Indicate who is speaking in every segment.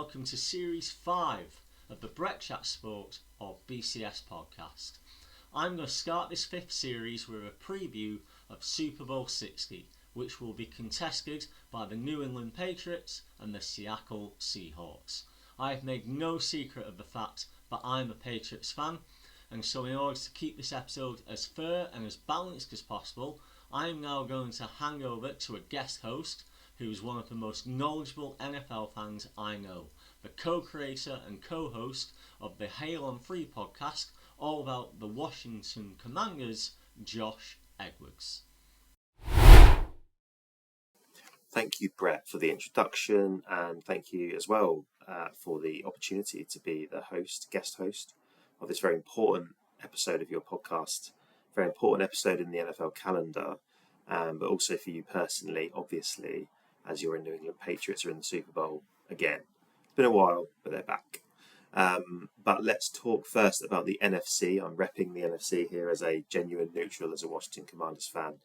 Speaker 1: welcome to Series 5 of the Brett Chat Sport or BCS Podcast. I'm going to start this 5th series with a preview of Super Bowl 60, which will be contested by the New England Patriots and the Seattle Seahawks. I have made no secret of the fact that I'm a Patriots fan, and so in order to keep this episode as fair and as balanced as possible, I'm now going to hand over to a guest host who is one of the most knowledgeable NFL fans I know, the co-creator and co-host of the Hail on 3 podcast, all about the Washington Commanders, Josh Edwards.
Speaker 2: Thank you, Brett, for the introduction, and thank you as well for the opportunity to be the guest host of this very important episode of your podcast, very important episode in the NFL calendar, but also for you personally, obviously, as your New England Patriots are in the Super Bowl again. It's been a while, but they're back. But let's talk first about the NFC. I'm repping the NFC here as a genuine neutral, as a Washington Commanders fan.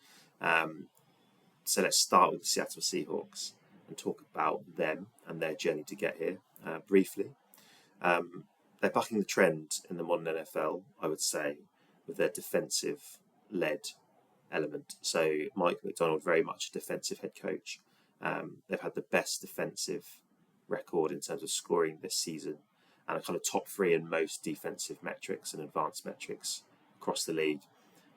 Speaker 2: So let's start with the Seattle Seahawks and talk about them and their journey to get here briefly. They're bucking the trend in the modern NFL, I would say, with their defensive-led element. So Mike McDonald, very much a defensive head coach. They've had the best defensive record in terms of scoring this season and a kind of top 3 in most defensive metrics and advanced metrics across the league.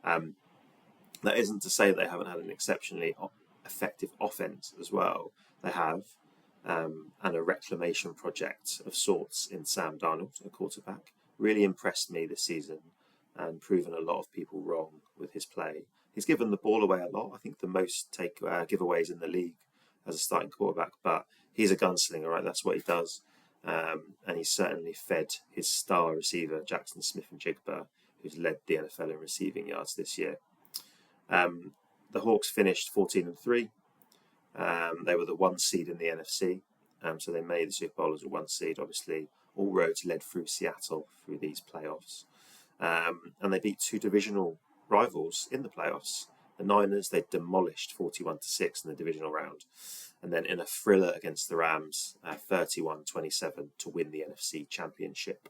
Speaker 2: That isn't to say they haven't had an exceptionally effective offense as well. They have, and a reclamation project of sorts in Sam Darnold, a quarterback. Really impressed me this season and proven a lot of people wrong with his play. He's given the ball away a lot. I think the most giveaways in the league as a starting quarterback, but he's a gunslinger, right? That's what he does. And he's certainly fed his star receiver, Jackson Smith-Njigba, who's led the NFL in receiving yards this year. The Hawks finished 14-3. They were the 1 seed in the NFC, so they made the Super Bowl as a 1 seed. Obviously, all roads led through Seattle through these playoffs. And they beat 2 divisional rivals in the playoffs. The Niners, they demolished 41-6 in the divisional round. And then in a thriller against the Rams, 31-27 to win the NFC Championship.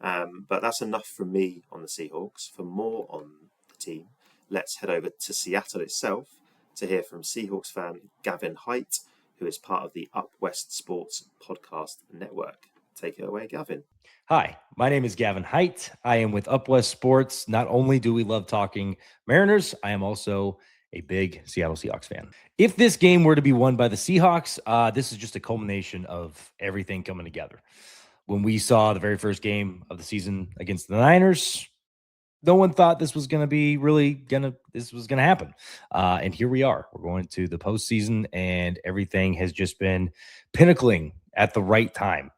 Speaker 2: But that's enough from me on the Seahawks. For more on the team, let's head over to Seattle itself to hear from Seahawks fan Gavin Hite, who is part of the Up West Sports Podcast Network. Take it away, Gavin.
Speaker 3: Hi, my name is Gavin Hite. I am with Up West Sports. Not only do we love talking Mariners, I am also a big Seattle Seahawks fan. If this game were to be won by the Seahawks, this is just a culmination of everything coming together. When we saw the very first game of the season against the Niners, no one thought this was going to happen. And here we are. We're going to the postseason, and everything has just been pinnacling at the right time.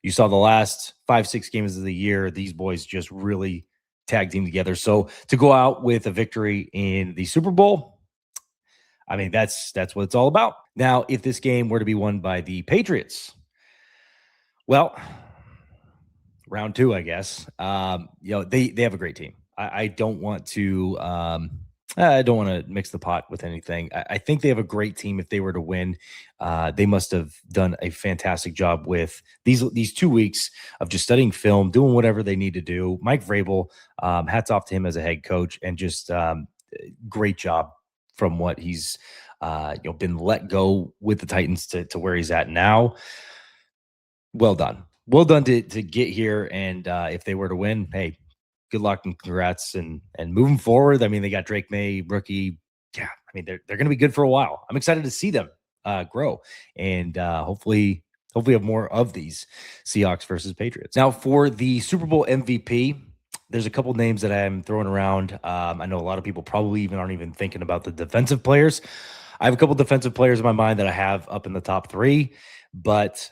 Speaker 3: You saw the last 5-6 games of the year, these boys just really tag team together. So to go out with a victory in the Super Bowl, I mean, that's what it's all about. Now, if this game were to be won by the Patriots, well, round 2, I guess. They have a great team. I don't want to mix the pot with anything. I think they have a great team. If they were to win, they must have done a fantastic job with these 2 weeks of just studying film, doing whatever they need to do. Mike Vrabel, hats off to him as a head coach, and just great job from what he's been let go with the Titans to where he's at now. Well done to get here. And if they were to win, hey, good luck and congrats and moving forward. I mean, they got Drake Maye, rookie. Yeah, I mean, they're going to be good for a while. I'm excited to see them grow and hopefully have more of these Seahawks versus Patriots. Now, for the Super Bowl MVP, there's a couple names that I'm throwing around. I know a lot of people probably aren't even thinking about the defensive players. I have a couple defensive players in my mind that I have up in the top 3, but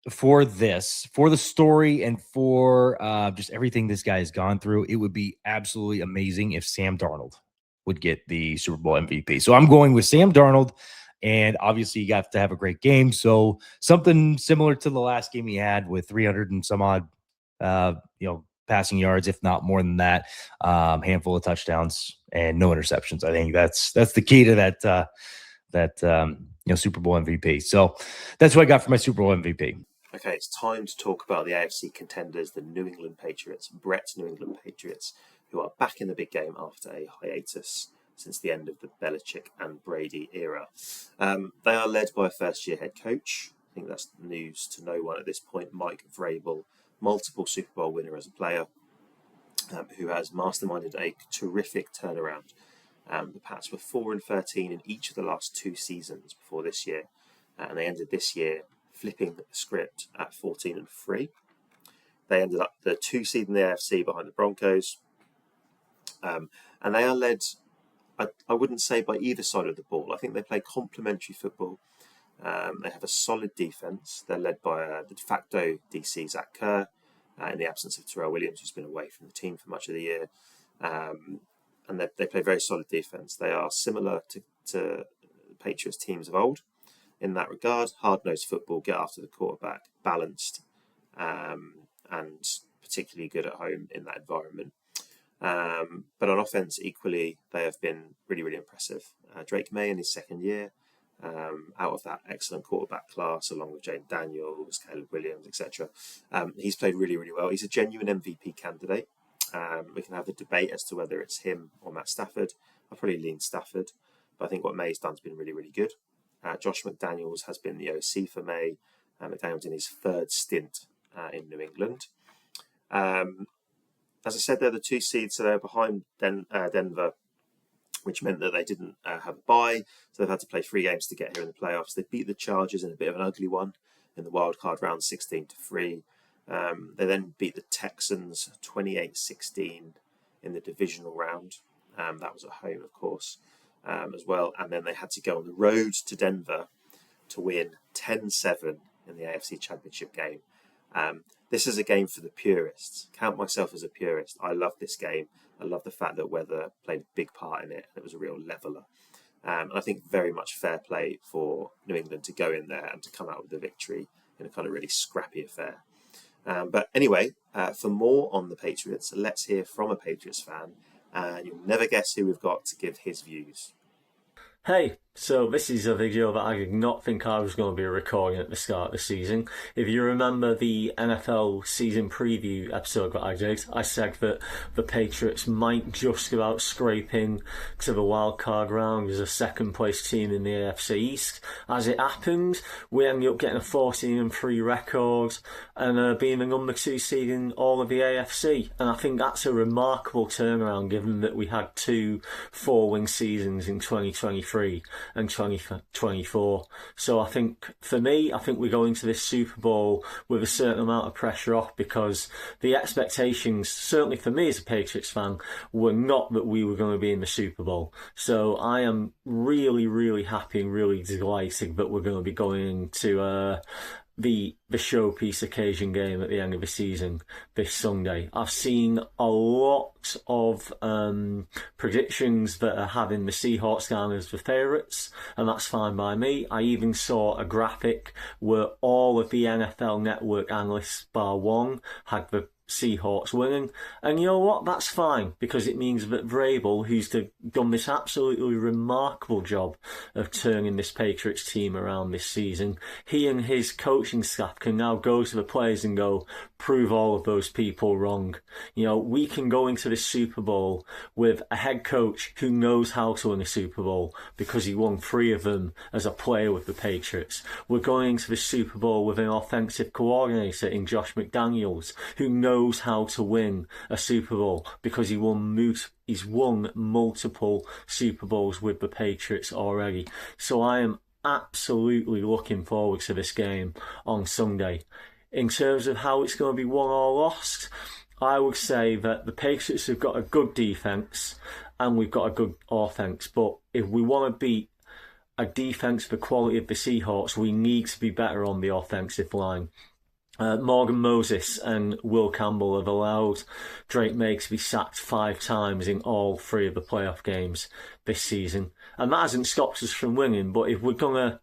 Speaker 3: for the story and for just everything this guy has gone through, it would be absolutely amazing if Sam Darnold would get the Super Bowl MVP. So I'm going with Sam Darnold, and obviously you got to have a great game. So something similar to the last game he had with 300 and some odd, passing yards, if not more than that, handful of touchdowns and no interceptions. I think that's the key to that Super Bowl MVP. So that's what I got for my Super Bowl MVP.
Speaker 2: Okay, it's time to talk about the AFC contenders, the New England Patriots, Brett's New England Patriots, who are back in the big game after a hiatus since the end of the Belichick and Brady era. They are led by a first-year head coach. I think that's news to no one at this point. Mike Vrabel, multiple Super Bowl winner as a player, who has masterminded a terrific turnaround. The Pats were 4-13 in each of the last 2 seasons before this year, and they ended this year flipping the script at 14-3. They ended up the 2 seed in the AFC behind the Broncos, and they are led, I wouldn't say by either side of the ball. I think they play complementary football. They have a solid defense. They're led by the de facto DC Zach Kerr, in the absence of Terrell Williams, who's been away from the team for much of the year. And they play very solid defense. They are similar to Patriots teams of old in that regard. Hard-nosed football, get after the quarterback, balanced, and particularly good at home in that environment. But on offense, equally, they have been really, really impressive. Drake Maye in his second year, out of that excellent quarterback class, along with Jaden Daniels, Caleb Williams, etc. He's played really, really well. He's a genuine MVP candidate. We can have a debate as to whether it's him or Matt Stafford. I'll probably lean Stafford, but I think what Maye's done has been really, really good. Josh McDaniels has been the OC for Maye. McDaniels in his 3rd stint in New England. As I said, they're the 2 seeds, so they're behind Denver, which meant that they didn't have a bye, so they've had to play 3 games to get here in the playoffs. They beat the Chargers in a bit of an ugly one in the wildcard round, 16-3. They then beat the Texans 28-16 in the divisional round. That was at home, of course, as well. And then they had to go on the road to Denver to win 10-7 in the AFC Championship game. This is a game for the purists. Count myself as a purist. I love this game. I love the fact that weather played a big part in it. It was a real leveller. And I think very much fair play for New England to go in there and to come out with a victory in a kind of really scrappy affair. But anyway, for more on the Patriots, let's hear from a Patriots fan. And you'll never guess who we've got to give his views.
Speaker 1: Hey, so this is a video that I did not think I was going to be recording at the start of the season. If you remember the NFL season preview episode that I did, I said that the Patriots might just about scrape in to the wildcard round as a 2nd place team in the AFC East. As it happened, we ended up getting a 14-3 record and being the number 2 seed in all of the AFC. And I think that's a remarkable turnaround given that we had 2 4-win seasons in 2023 and 2024. So I think, for me, we go into this Super Bowl with a certain amount of pressure off, because the expectations, certainly for me as a Patriots fan, were not that we were going to be in the Super Bowl. So I am really, really happy and really delighted that we're going to be going into the showpiece occasion game at the end of the season this Sunday. I've seen a lot of predictions that are having the Seahawks down as the favourites, and that's fine by me. I even saw a graphic where all of the NFL Network analysts, bar one, had the Seahawks winning, and you know what, that's fine, because it means that Vrabel, who's done this absolutely remarkable job of turning this Patriots team around this season, he and his coaching staff can now go to the players and go, prove all of those people wrong. You know, we can go into this Super Bowl with a head coach who knows how to win a Super Bowl because he won 3 of them as a player with the Patriots. We're going into the Super Bowl with an offensive coordinator in Josh McDaniels who knows how to win a Super Bowl because he's won multiple Super Bowls with the Patriots already. So I am absolutely looking forward to this game on Sunday. In terms of how it's going to be won or lost, I would say that the Patriots have got a good defence and we've got a good offence. But if we want to beat a defence of the quality of the Seahawks, we need to be better on the offensive line. Morgan Moses and Will Campbell have allowed Drake Maye to be sacked 5 times in all 3 of the playoff games this season. And that hasn't stopped us from winning, but if we're going to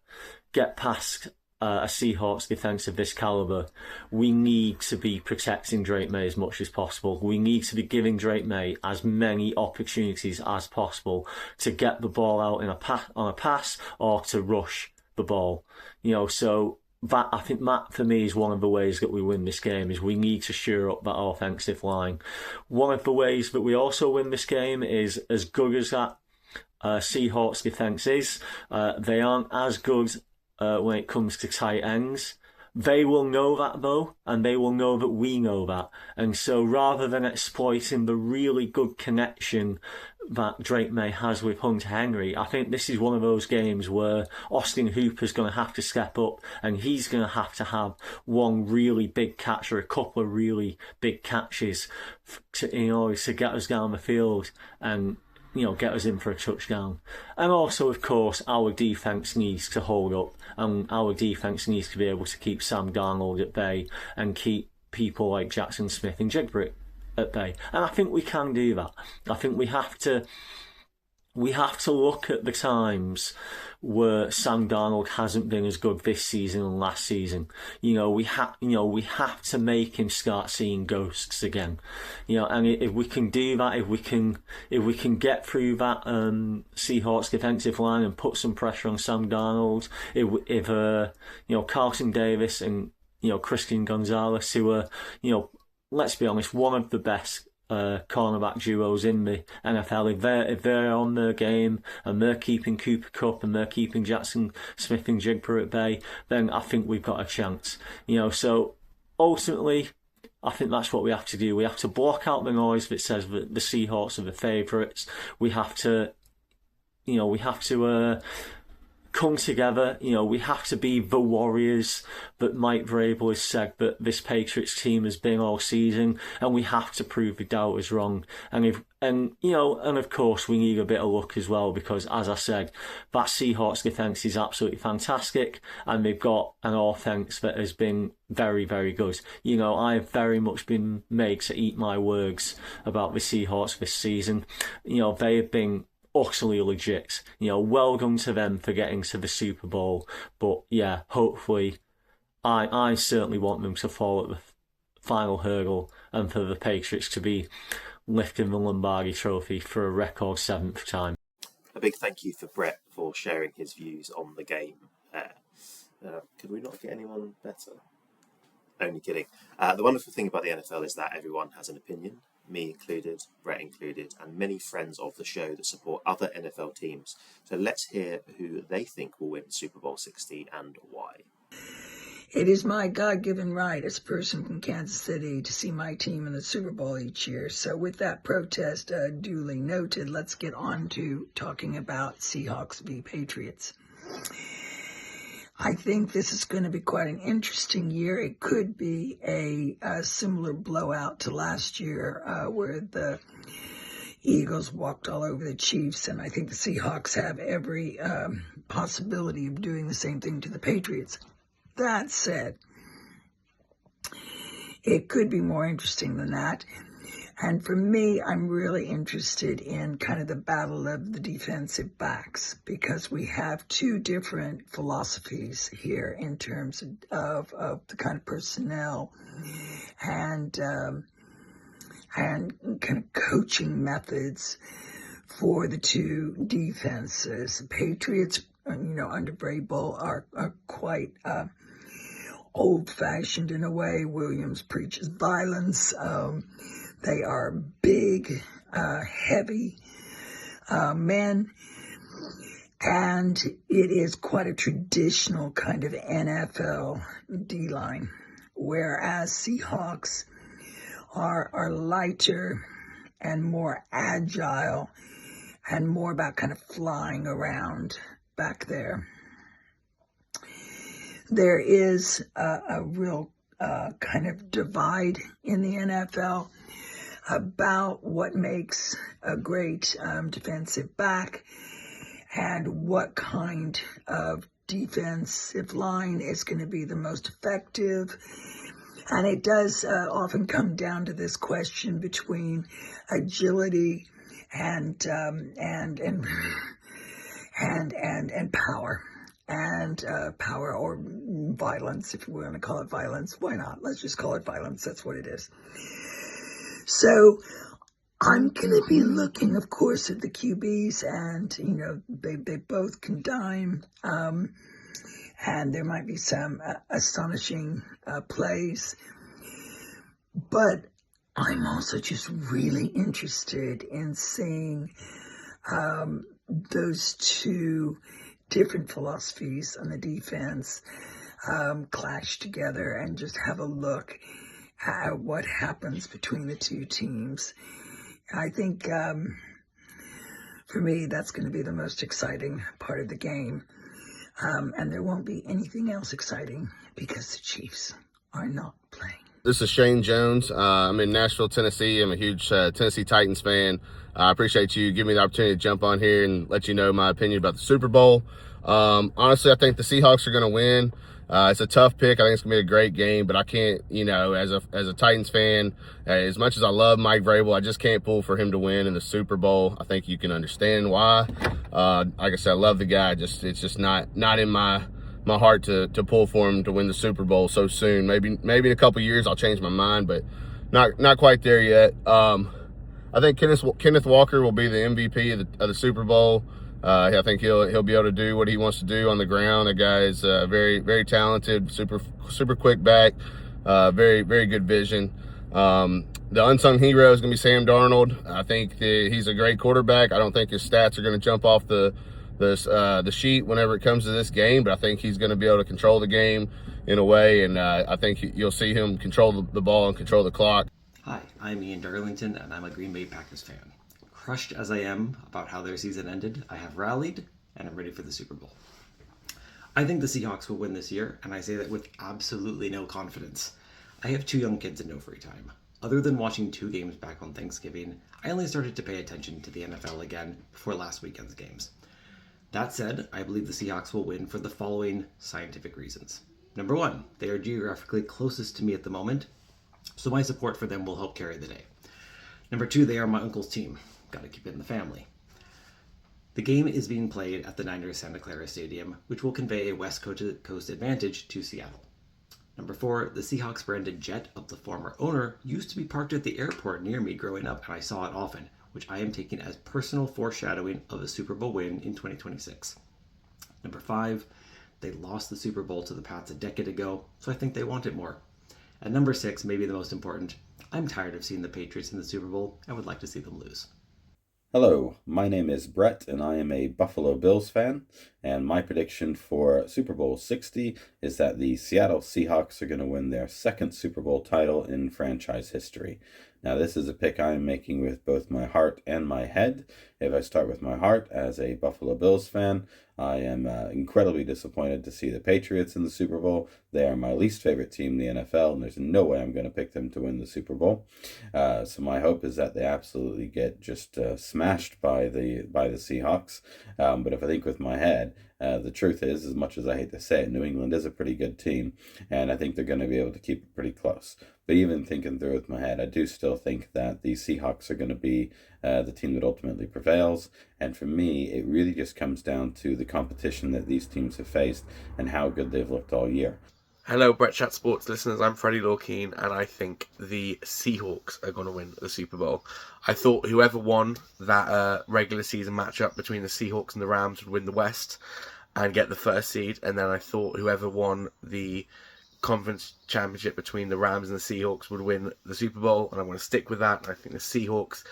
Speaker 1: get past a Seahawks defence of this calibre, we need to be protecting Drake Maye as much as possible. We need to be giving Drake Maye as many opportunities as possible to get the ball out on a pass or to rush the ball. You know, so that, I think that for me is one of the ways that we win this game, is we need to shore up that offensive line. One of the ways that we also win this game is, as good as that Seahawks defense is, they aren't as good when it comes to tight ends. They will know that though, and they will know that we know that. And so rather than exploiting the really good connection that Drake Maye has with Hunter Henry, I think this is one of those games where Austin Hooper's going to have to step up, and he's going to have one really big catch or a couple of really big catches in order to get us down the field and get us in for a touchdown. And also, of course, our defence needs to hold up, and our defence needs to be able to keep Sam Darnold at bay and keep people like Jackson Smith-Njigba at bay. And I think we can do that. I think we have to look at the times where Sam Darnold hasn't been as good this season and last season. We have to make him start seeing ghosts again. And if we can do that, if we can get through that Seahawks defensive line and put some pressure on Sam Darnold, if Carlton Davis and Christian Gonzalez, who are let's be honest, one of the best cornerback duos in the NFL, if they're on their game and they're keeping Cooper Kupp and they're keeping Jackson Smith-Njigba at bay, then I think we've got a chance. So ultimately, I think that's what we have to do. We have to block out the noise that says that the Seahawks are the favourites. We have to come together. We have to be the Warriors that Mike Vrabel has said that this Patriots team has been all season, and we have to prove the doubters wrong. And of course we need a bit of luck as well, because as I said, that Seahawks defense is absolutely fantastic, and they've got an offense that has been very, very good. I've very much been made to eat my words about the Seahawks this season. They have been utterly legit. Well done to them for getting to the Super Bowl. But yeah, hopefully, I certainly want them to fall at the final hurdle, and for the Patriots to be lifting the Lombardi Trophy for a record 7th time.
Speaker 2: A big thank you for Brett for sharing his views on the game. Could we not get anyone better? Only kidding. The wonderful thing about the NFL is that everyone has an opinion. Me included, Brett included, and many friends of the show that support other NFL teams. So let's hear who they think will win Super Bowl 60 and why.
Speaker 4: It is my God-given right as a person from Kansas City to see my team in the Super Bowl each year. So with that protest duly noted, let's get on to talking about Seahawks v. Patriots. I think this is going to be quite an interesting year. It could be a similar blowout to last year where the Eagles walked all over the Chiefs, and I think the Seahawks have every possibility of doing the same thing to the Patriots. That said, it could be more interesting than that. And for me, I'm really interested in kind of the battle of the defensive backs, because we have two different philosophies here in terms of the kind of personnel and kind of coaching methods for the two defenses. The Patriots, under Vrabel are quite old-fashioned in a way. Williams preaches violence. They are big, heavy men, and it is quite a traditional kind of NFL D-line, whereas Seahawks are lighter and more agile and more about kind of flying around back there. There is a real kind of divide in the NFL about what makes a great defensive back and what kind of defensive line is going to be the most effective. And it does often come down to this question between agility and power. And power or violence, if you want to call it violence. Why not? Let's just call it violence. That's what it is. So I'm going to be looking, of course, at the QBs, and, they both can dime. and there might be some astonishing plays. But I'm also just really interested in seeing those two different philosophies on the defense clash together and just have a look at what happens between the two teams. I think for me, that's going to be the most exciting part of the game. And there won't be anything else exciting because the Chiefs are not playing.
Speaker 5: This is Shane Jones. I'm in Nashville, Tennessee. I'm a huge Tennessee Titans fan. I appreciate you giving me the opportunity to jump on here and let you know my opinion about the Super Bowl. Honestly, I think the Seahawks are going to win. It's a tough pick. I think it's going to be a great game, but I can't, as a Titans fan, as much as I love Mike Vrabel, I just can't pull for him to win in the Super Bowl. I think you can understand why. Like I said, I love the guy. It's just not in my heart to pull for him to win the Super Bowl so soon. Maybe in a couple years I'll change my mind, but not quite there yet. I think Kenneth Walker will be the MVP of the Super Bowl. I think he'll be able to do what he wants to do on the ground. The guy is very, very talented, super quick back, very, very good vision. The unsung hero is going to be Sam Darnold. I think he's a great quarterback. I don't think his stats are going to jump off the sheet whenever it comes to this game, but I think he's going to be able to control the game in a way, and I think you'll see him control the ball and control the clock.
Speaker 6: Hi, I'm Ian Darlington, and I'm a Green Bay Packers fan. Crushed as I am about how their season ended, I have rallied, and I'm ready for the Super Bowl. I think the Seahawks will win this year, and I say that with absolutely no confidence. I have 2 young kids and no free time. Other than watching 2 games back on Thanksgiving, I only started to pay attention to the NFL again before last weekend's games. That said, I believe the Seahawks will win for the following scientific reasons. Number 1, they are geographically closest to me at the moment, so my support for them will help carry the day. Number 2, they are my uncle's team. Gotta keep it in the family. The game is being played at the Niners Santa Clara Stadium, which will convey a West Coast advantage to Seattle. Number 4, the Seahawks branded jet of the former owner used to be parked at the airport near me growing up, and I saw it often, which I am taking as personal foreshadowing of a Super Bowl win in 2026. Number 5, they lost the Super Bowl to the Pats a decade ago, so I think they want it more. And number 6, maybe the most important, I'm tired of seeing the Patriots in the Super Bowl and would like to see them lose.
Speaker 7: Hello, my name is Brett and I am a Buffalo Bills fan, and my prediction for Super Bowl 60 is that the Seattle Seahawks are going to win their 2nd Super Bowl title in franchise history. Now, this is a pick I am making with both my heart and my head. If I start with my heart, as a Buffalo Bills fan, I am incredibly disappointed to see the Patriots in the Super Bowl. They are my least favorite team in the NFL, and there's no way I'm going to pick them to win the Super Bowl. So my hope is that they absolutely get just smashed by the Seahawks. But if I think with my head, the truth is, as much as I hate to say it, New England is a pretty good team, and I think they're going to be able to keep it pretty close. But even thinking through with my head, I do still think that the Seahawks are going to be the team that ultimately prevails. And for me, it really just comes down to the competition that these teams have faced and how good they've looked all year.
Speaker 8: Hello, Brett Chat Sports listeners. I'm Freddie Lawkeen, and I think the Seahawks are going to win the Super Bowl. I thought whoever won that regular season matchup between the Seahawks and the Rams would win the West and get the 1st seed. And then I thought whoever won the conference championship between the Rams and the Seahawks would win the Super Bowl. And I'm going to stick with that. And I think the Seahawks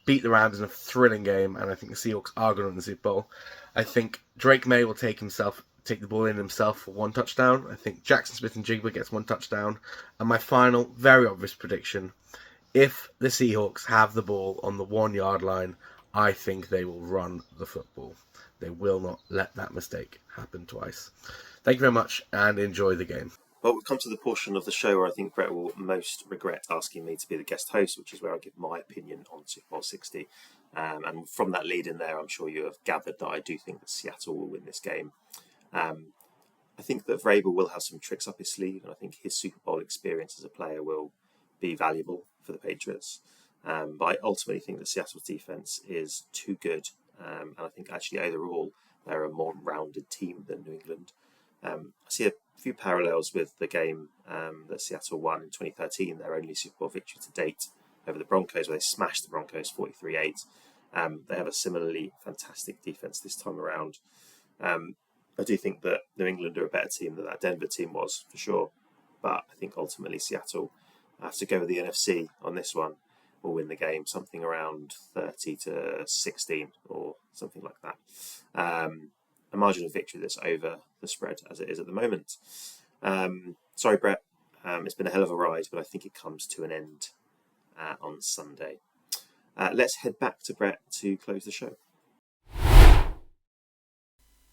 Speaker 8: beat the Rams in a thrilling game. And I think the Seahawks are going to win the Super Bowl. I think Drake Maye will take the ball in himself for 1 touchdown. I think Jackson Smith-Njigba gets 1 touchdown. And my final, very obvious prediction, if the Seahawks have the ball on the 1-yard line, I think they will run the football. They will not let that mistake happen twice. Thank you very much and enjoy the game.
Speaker 2: Well, we've come to the portion of the show where I think Brett will most regret asking me to be the guest host, which is where I give my opinion on Super Bowl 60. And from that lead in there, I'm sure you have gathered that I do think that Seattle will win this game. I think that Vrabel will have some tricks up his sleeve, and I think his Super Bowl experience as a player will be valuable for the Patriots. But I ultimately think that Seattle's defense is too good, and I think actually overall they're a more rounded team than New England. I see a few parallels with the game that Seattle won in 2013, their only Super Bowl victory to date over the Broncos, where they smashed the Broncos 43-8. They have a similarly fantastic defense this time around. I do think that New England are a better team than that Denver team was, for sure. But I think ultimately Seattle have to go with the NFC on this one. Will win the game, something around 30-16 or something like that. A margin of victory that's over the spread as it is at the moment. Sorry, Brett. It's been a hell of a ride, but I think it comes to an end on Sunday. Let's head back to Brett to close the show.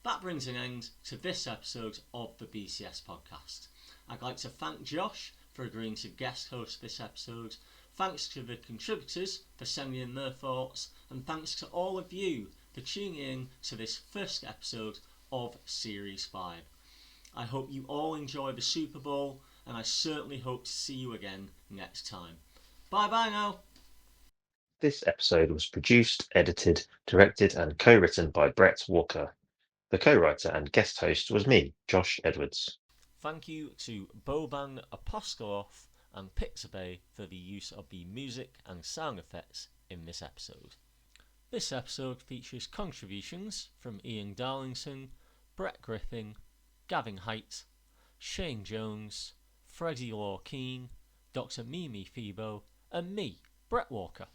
Speaker 1: That brings an end to this episode of the BCS Podcast. I'd like to thank Josh for agreeing to guest host this episode. Thanks to the contributors for sending in their thoughts, and thanks to all of you for tuning in to this first episode of Series 5. I hope you all enjoy the Super Bowl, and I certainly hope to see you again next time. Bye bye now.
Speaker 9: This episode was produced, edited, directed, and co-written by Brett Walker. The co-writer and guest host was me, Josh Edwards.
Speaker 1: Thank you to Boban Apostolov and Pixabay for the use of the music and sound effects in this episode. This episode features contributions from Ian Darlington, Brett Griffin, Gavin Hite, Shane Jones, Freddie Lawkeen, Dr. Mimi Febo, and me, Brett Walker.